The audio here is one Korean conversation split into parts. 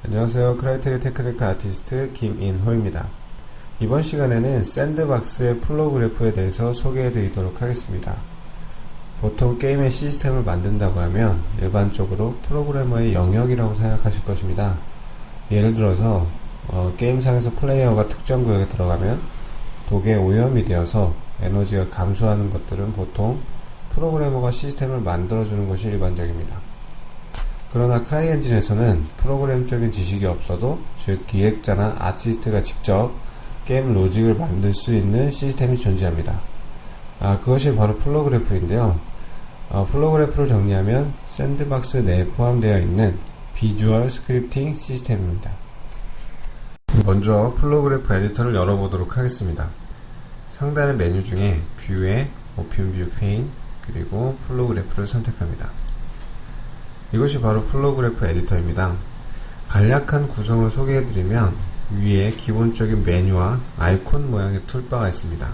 안녕하세요. 크라이테리아 테크니컬 아티스트 김인호입니다. 이번 시간에는 샌드박스의 플로그래프에 대해서 소개해 드리도록 하겠습니다. 보통 게임의 시스템을 만든다고 하면 일반적으로 프로그래머의 영역이라고 생각하실 것입니다. 예를 들어서 게임상에서 플레이어가 특정 구역에 들어가면 독에 오염이 되어서 에너지가 감소하는 것들은 보통 프로그래머가 시스템을 만들어주는 것이 일반적입니다. 그러나 크라이엔진에서는 프로그램적인 지식이 없어도, 즉 기획자나 아티스트가 직접 게임 로직을 만들 수 있는 시스템이 존재합니다. 그것이 바로 플로그래프인데요. 플로그래프를 정리하면 샌드박스 내에 포함되어 있는 비주얼 스크립팅 시스템입니다. 먼저 플로그래프 에디터를 열어보도록 하겠습니다. 상단의 메뉴 중에 뷰에 오픈 뷰 페인 그리고 플로그래프를 선택합니다. 이것이 바로 플로그래프 에디터입니다. 간략한 구성을 소개해드리면 위에 기본적인 메뉴와 아이콘 모양의 툴바가 있습니다.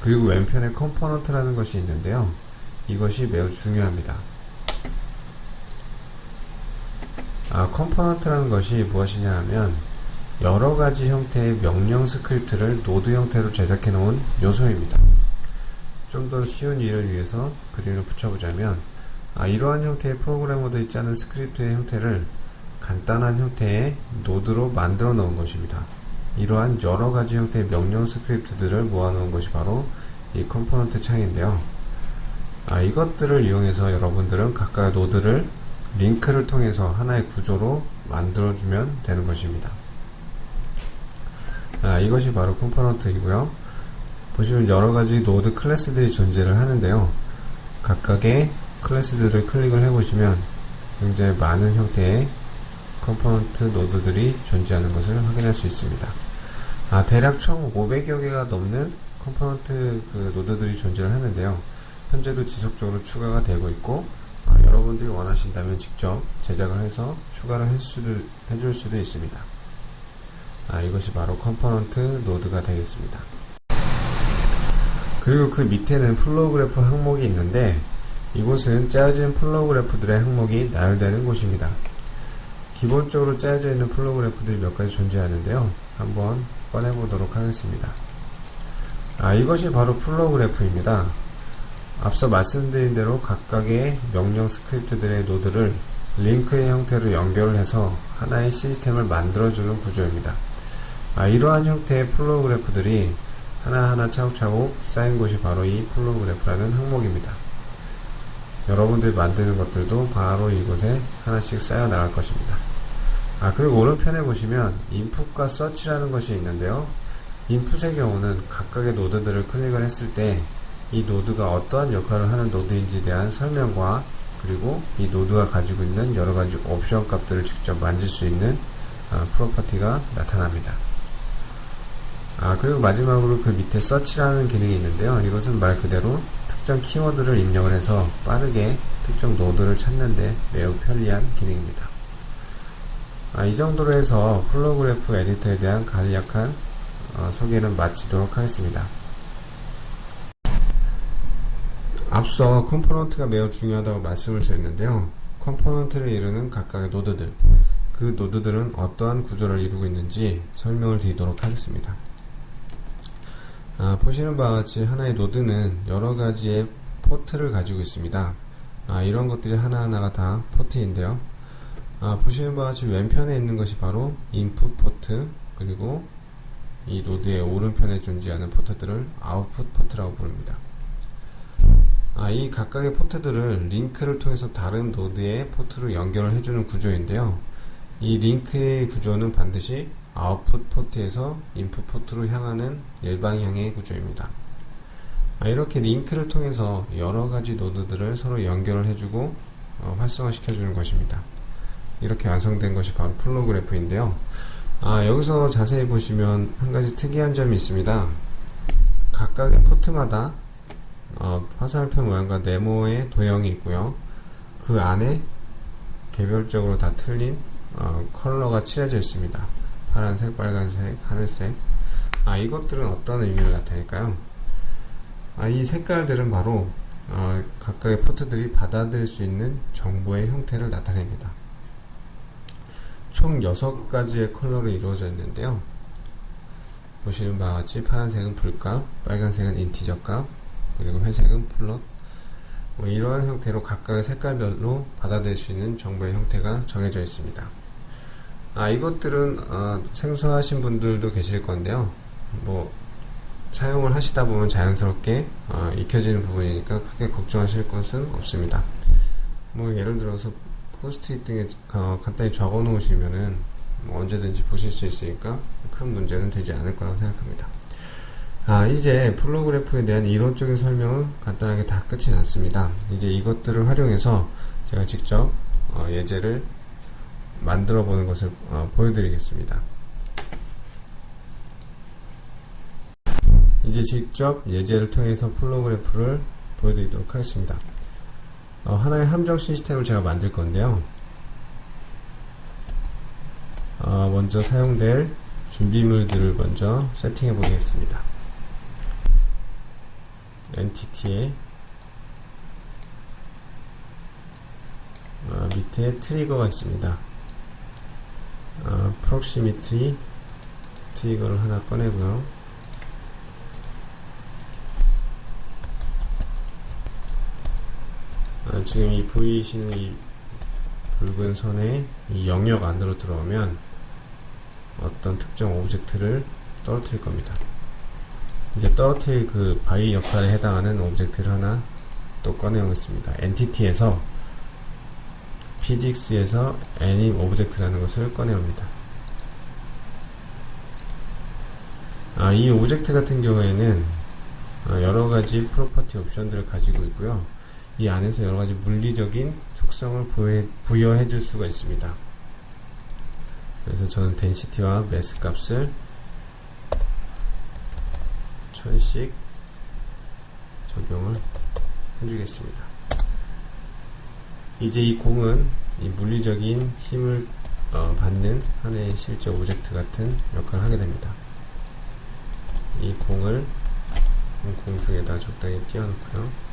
그리고 왼편에 컴포넌트라는 것이 있는데요. 이것이 매우 중요합니다. 컴포넌트라는 것이 무엇이냐 하면 여러가지 형태의 명령 스크립트를 노드 형태로 제작해 놓은 요소입니다. 좀 더 쉬운 이해를 위해서 그림을 붙여보자면 이러한 형태의 프로그래머들이 짜는 스크립트의 형태를 간단한 형태의 노드로 만들어 놓은 것입니다. 이러한 여러가지 형태의 명령 스크립트들을 모아놓은 것이 바로 이 컴포넌트 창인데요. 이것들을 이용해서 여러분들은 각각의 노드를 링크를 통해서 하나의 구조로 만들어주면 되는 것입니다. 이것이 바로 컴포넌트이고요. 보시면 여러가지 노드 클래스들이 존재를 하는데요. 각각의 클래스들을 클릭을 해보시면 굉장히 많은 형태의 컴포넌트 노드들이 존재하는 것을 확인할 수 있습니다. 대략 총 500여 개가 넘는 컴포넌트 노드들이 존재를 하는데요. 현재도 지속적으로 추가가 되고 있고, 여러분들이 원하신다면 직접 제작을 해서 추가를 해줄 수도 있습니다. 이것이 바로 컴포넌트 노드가 되겠습니다. 그리고 그 밑에는 플로그래프 항목이 있는데, 이곳은 짜여진 플로그래프들의 항목이 나열되는 곳입니다. 기본적으로 짜여져 있는 플로그래프들이 몇 가지 존재하는데요. 한번 꺼내보도록 하겠습니다. 이것이 바로 플로그래프입니다. 앞서 말씀드린 대로 각각의 명령 스크립트들의 노드를 링크의 형태로 연결을 해서 하나의 시스템을 만들어주는 구조입니다. 이러한 형태의 플로그래프들이 하나하나 차곡차곡 쌓인 곳이 바로 이 플로그래프라는 항목입니다. 여러분들이 만드는 것들도 바로 이곳에 하나씩 쌓여 나갈 것입니다. 그리고 오른편에 보시면 인풋과 서치라는 것이 있는데요. 인풋의 경우는 각각의 노드들을 클릭을 했을 때 이 노드가 어떠한 역할을 하는 노드인지에 대한 설명과, 그리고 이 노드가 가지고 있는 여러가지 옵션 값들을 직접 만질 수 있는 프로퍼티가 나타납니다. 그리고 마지막으로 그 밑에 서치라는 기능이 있는데요. 이것은 말 그대로 특정 키워드를 입력을 해서 빠르게 특정 노드를 찾는데 매우 편리한 기능입니다. 이 정도로 해서 플로그래프 에디터에 대한 간략한 소개는 마치도록 하겠습니다. 앞서 컴포넌트가 매우 중요하다고 말씀을 드렸는데요. 컴포넌트를 이루는 각각의 노드들, 그 노드들은 어떠한 구조를 이루고 있는지 설명을 드리도록 하겠습니다. 보시는 바와 같이 하나의 노드는 여러가지의 포트를 가지고 있습니다. 이런 것들이 하나하나가 다 포트인데요. 보시는 바와 같이 왼편에 있는 것이 바로 인풋 포트, 그리고 이 노드의 오른편에 존재하는 포트들을 아웃풋 포트라고 부릅니다. 이 각각의 포트들을 링크를 통해서 다른 노드의 포트로 연결을 해주는 구조인데요. 이 링크의 구조는 반드시 아웃풋 포트에서 인풋 포트로 향하는 일방향의 구조입니다. 이렇게 링크를 통해서 여러가지 노드들을 서로 연결을 해주고 활성화시켜주는 것입니다. 이렇게 완성된 것이 바로 플로그래프인데요. 여기서 자세히 보시면 한 가지 특이한 점이 있습니다. 각각의 포트마다 화살표 모양과 네모의 도형이 있고요. 그 안에 개별적으로 다 틀린 컬러가 칠해져 있습니다. 파란색, 빨간색, 하늘색. 이것들은 어떤 의미를 나타낼까요? 이 색깔들은 바로 각각의 포트들이 받아들일 수 있는 정보의 형태를 나타냅니다. 총 6가지의 컬러로 이루어져 있는데요. 보시는 바와 같이 파란색은 불값, 빨간색은 인티저 값, 그리고 회색은 플롯, 이러한 형태로 각각의 색깔별로 받아들일 수 있는 정보의 형태가 정해져 있습니다. 이것들은 생소하신 분들도 계실 건데요. 사용을 하시다 보면 자연스럽게 익혀지는 부분이니까 크게 걱정하실 것은 없습니다. 예를 들어서 포스트잇 등에 간단히 적어 놓으시면은 언제든지 보실 수 있으니까 큰 문제는 되지 않을 거라고 생각합니다. 이제 플로그래프에 대한 이론적인 설명은 간단하게 다 끝이 났습니다. 이제 이것들을 활용해서 제가 직접 예제를 만들어 보는 것을 보여드리겠습니다. 이제 직접 예제를 통해서 플로그래프를 보여드리도록 하겠습니다. 하나의 함정 시스템을 제가 만들 건데요. 먼저 사용될 준비물들을 먼저 세팅해 보겠습니다. 엔티티에 밑에 트리거가 있습니다. 프록시미티 트리거를 하나 꺼내고요. 지금 이 보이시는 이 붉은 선에 이 영역 안으로 들어오면 어떤 특정 오브젝트를 떨어뜨릴 겁니다. 이제 떨어뜨릴 그 바위 역할에 해당하는 오브젝트를 하나 또 꺼내오겠습니다. 엔티티에서 피직스에서 애님 오브젝트라는 것을 꺼내옵니다. 이 오브젝트 같은 경우에는 여러가지 프로퍼티 옵션들을 가지고 있고요. 이 안에서 여러가지 물리적인 속성을 부여해 줄 수가 있습니다. 그래서 저는 덴시티와 매스 값을 1000씩 적용을 해주겠습니다. 이제 이 공은 이 물리적인 힘을 받는 하나의 실제 오브젝트 같은 역할을 하게 됩니다. 이 공을 공중에다 적당히 띄워놓고요.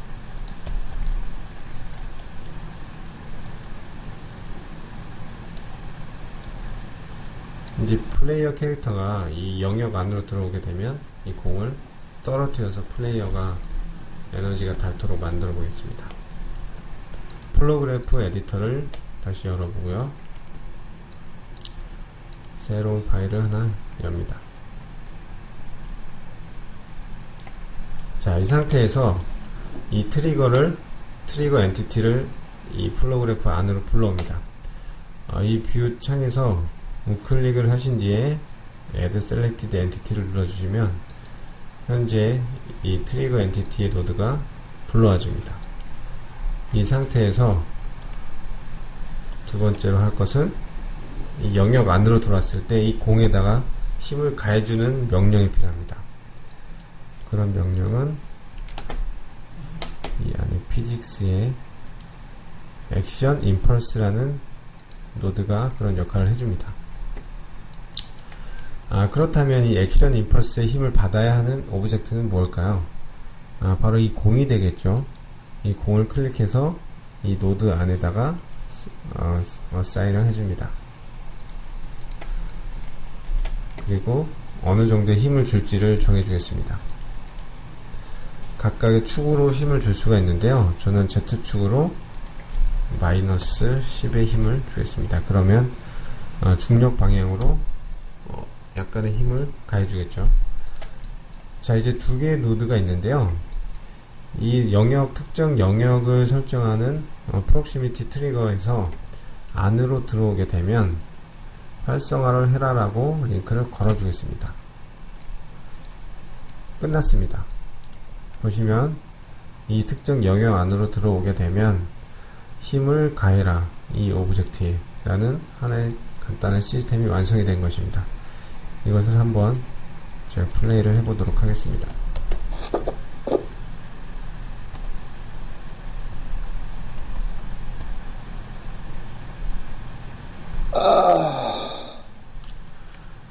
이제 플레이어 캐릭터가 이 영역 안으로 들어오게 되면 이 공을 떨어뜨려서 플레이어가 에너지가 닳도록 만들어 보겠습니다. 플로그래프 에디터를 다시 열어보고요. 새로운 파일을 하나 엽니다. 자, 이 상태에서 이 트리거 엔티티를 이 플로그래프 안으로 불러옵니다. 이 뷰 창에서 우클릭을 하신 뒤에 Add Selected Entity를 눌러주시면 현재 이 트리거 엔티티의 노드가 불러와집니다. 이 상태에서 두 번째로 할 것은 이 영역 안으로 들어왔을 때 이 공에다가 힘을 가해주는 명령이 필요합니다. 그런 명령은 이 안에 피직스의 액션 임펄스라는 노드가 그런 역할을 해줍니다. 그렇다면 이 액션 임펄스의 힘을 받아야 하는 오브젝트는 뭘까요? 바로 이 공이 되겠죠. 이 공을 클릭해서 이 노드 안에다가 사인을 해줍니다. 그리고 어느 정도의 힘을 줄지를 정해주겠습니다. 각각의 축으로 힘을 줄 수가 있는데요. 저는 Z축으로 마이너스 10의 힘을 주겠습니다. 그러면 중력 방향으로 약간의 힘을 가해주겠죠. 자, 이제 두 개의 노드가 있는데요. 이 특정 영역을 설정하는 프록시미티 트리거에서 안으로 들어오게 되면 활성화를 해라라고 링크를 걸어주겠습니다. 끝났습니다. 보시면 이 특정 영역 안으로 들어오게 되면 힘을 가해라 이 오브젝트에 라는 하나의 간단한 시스템이 완성이 된 것입니다. 이것을 한번 제가 플레이를 해보도록 하겠습니다.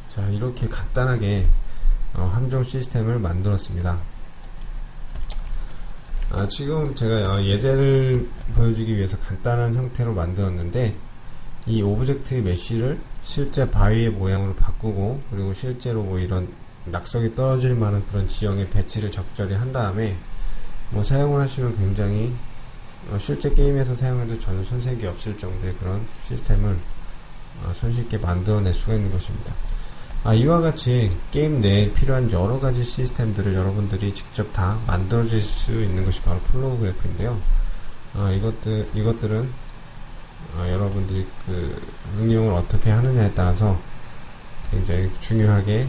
자, 이렇게 간단하게 함정 시스템을 만들었습니다. 지금 제가 예제를 보여주기 위해서 간단한 형태로 만들었는데 이 오브젝트 메쉬를 실제 바위의 모양으로 바꾸고, 그리고 실제로 뭐 이런 낙석이 떨어질 만한 그런 지형에 배치를 적절히 한 다음에 뭐 사용을 하시면 굉장히 실제 게임에서 사용해도 전혀 손색이 없을 정도의 그런 시스템을 손쉽게 만들어낼 수가 있는 것입니다. 이와 같이 게임 내에 필요한 여러가지 시스템들을 여러분들이 직접 다 만들어줄 수 있는 것이 바로 플로우 그래프인데요. 이것들은 여러분들이 그 응용을 어떻게 하느냐에 따라서 굉장히 중요하게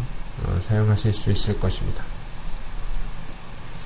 사용하실 수 있을 것입니다.